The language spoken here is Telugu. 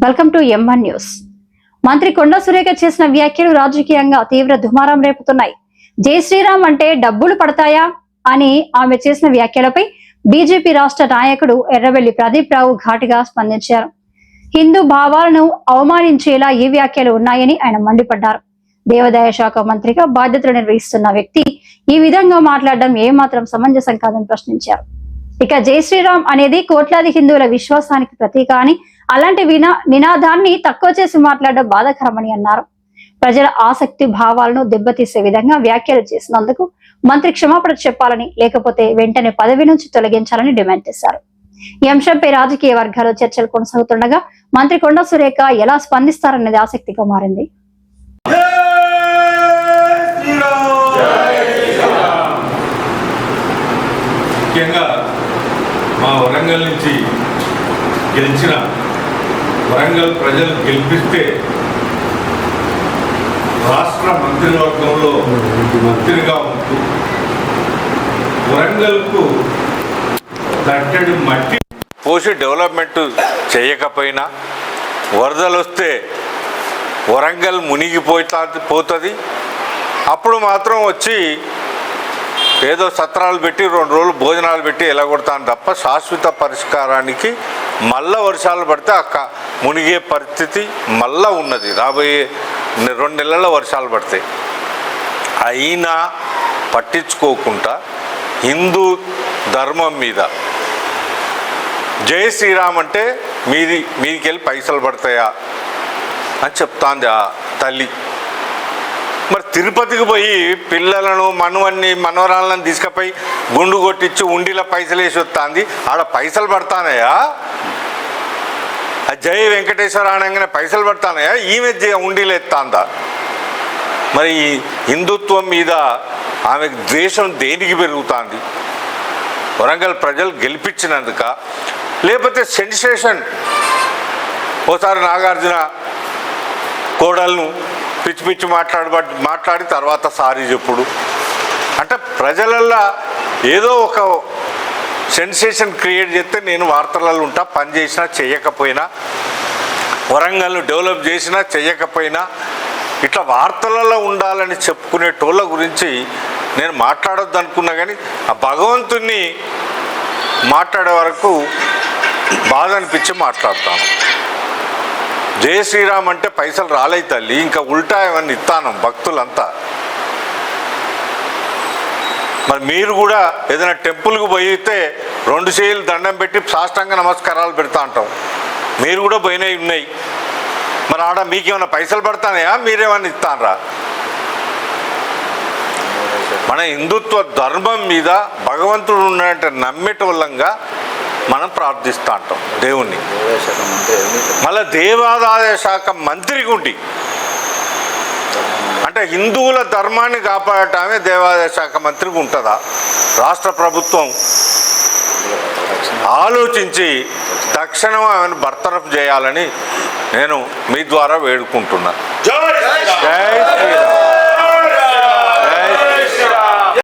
Welcome to M1 news. మంత్రి కొండా సురేఖ చేసిన వ్యాఖ్యలు రాజకీయంగా తీవ్ర దుమారం రేపుతున్నాయి. జై శ్రీరామ్ అంటే డబ్బులు పడతాయా అని ఆమె చేసిన వ్యాఖ్యలపై బీజేపీ రాష్ట్ర నాయకుడు ఎర్రబెల్లి ప్రదీప్ రావు ఘాటుగా స్పందించారు. హిందూ భావాలను అవమానించేలా ఈ వ్యాఖ్యలు ఉన్నాయని ఆయన మండిపడ్డారు. దేవాదాయ శాఖ మంత్రిగా బాధ్యతలు నిర్వహిస్తున్న వ్యక్తి ఈ విధంగా మాట్లాడడం ఏమాత్రం సమంజసం కాదని ప్రశ్నించారు. ఇక జై శ్రీరామ్ అనేది కోట్లాది హిందువుల విశ్వాసానికి ప్రతీక అని, అలాంటి నినాదాన్ని తక్కువ చేసి మాట్లాడడం బాధాకరమని అన్నారు. ప్రజల ఆసక్తి భావాలను దెబ్బతీసే విధంగా వ్యాఖ్యలు చేసినందుకు మంత్రి క్షమాపణ చెప్పాలని, లేకపోతే వెంటనే పదవి నుంచి తొలగించాలని డిమాండ్ చేశారు. ఈ అంశంపై రాజకీయ వర్గాల్లో చర్చలు కొనసాగుతుండగా మంత్రి కొండా సురేఖ ఎలా స్పందిస్తారనేది ఆసక్తిగా మారింది. ముఖ్యంగా మా వరంగల్ నుంచి గెలిచిన వరంగల్ ప్రజలు గెలిపిస్తే రాష్ట్ర మంత్రివర్గంలో మంత్రిగా ఉంటూ వరంగల్కు తట్టడి మట్టి పోసి డెవలప్మెంట్ చేయకపోయినా వరదలు వస్తే వరంగల్ మునిగిపోతుంది. అప్పుడు మాత్రం వచ్చి ఏదో సత్రాలు పెట్టి 2 రోజులు భోజనాలు పెట్టి ఎలాగొడతాను తప్ప శాశ్వత పరిష్కారానికి మళ్ళా వర్షాలు పడితే మునిగే పరిస్థితి మళ్ళా ఉన్నది. రాబోయే 2 నెలల వర్షాలు పడతాయి. అయినా పట్టించుకోకుండా హిందూ ధర్మం మీద జై శ్రీరామ్ అంటే మీదికెళ్ళి పైసలు పడతాయా అని చెప్తాంది ఆ తల్లి. మరి తిరుపతికి పోయి పిల్లలను మనవరాలను తీసుకుపోయి గుండు కొట్టించి ఉండిలో పైసలు వేసి వస్తుంది. ఆడ పైసలు పడతానయా? జై వెంకటేశ్వర అనగానే పైసలు పడతానయా? ఈమె ఉండిలో ఎత్తాందా? మరి హిందుత్వం మీద ఆమె ద్వేషం దేనికి పెరుగుతుంది? వరంగల్ ప్రజలు గెలిపించినందుక, లేకపోతే సెన్సేషన్? ఓసారి నాగార్జున కోడలను పిచ్చి పిచ్చి మాట్లాడి తర్వాత సారీ చెప్పుడు అంటే ప్రజలల్లో ఏదో ఒక సెన్సేషన్ క్రియేట్ చేస్తే నేను వార్తలలో ఉంటా. పని చేసినా చేయకపోయినా, వరంగల్ను డెవలప్ చేసినా చేయకపోయినా, ఇట్లా వార్తలలో ఉండాలని చెప్పుకునే టోళ్ళ గురించి నేను మాట్లాడొద్దు అనుకున్నా. కానీ ఆ భగవంతుణ్ణి మాట్లాడే వరకు బాధ అనిపించి మాట్లాడతాను. జై శ్రీరామ్ అంటే పైసలు రాలే తల్లి, ఇంకా ఉల్టా ఏమన్నా ఇస్తాను భక్తులంతా. మరి మీరు కూడా ఏదైనా టెంపుల్కి పోయితే 2 చేతులు దండం పెట్టి సాష్టాంగ నమస్కారాలు పెడతా అంటాం. మీరు కూడా పోయినవి ఉన్నాయి. మరి ఆడ మీకేమైనా పైసలు పడతానయా? మీరేమన్నా ఇస్తానరా? మన హిందుత్వ ధర్మం మీద భగవంతుడు ఉన్నట్టు నమ్మేటోళ్ళంగా మనం ప్రార్థిస్తూ ఉంటాం దేవుణ్ణి. మళ్ళీ దేవాదాయ శాఖ మంత్రికి ఉండి అంటే హిందువుల ధర్మాన్ని కాపాడటమే దేవాదాయ శాఖ మంత్రికి ఉంటుందా? రాష్ట్ర ప్రభుత్వం ఆలోచించి తక్షణం ఆమెను బర్తరఫ్ చేయాలని నేను మీ ద్వారా వేడుకుంటున్నాను. జై శ్రీరామ్.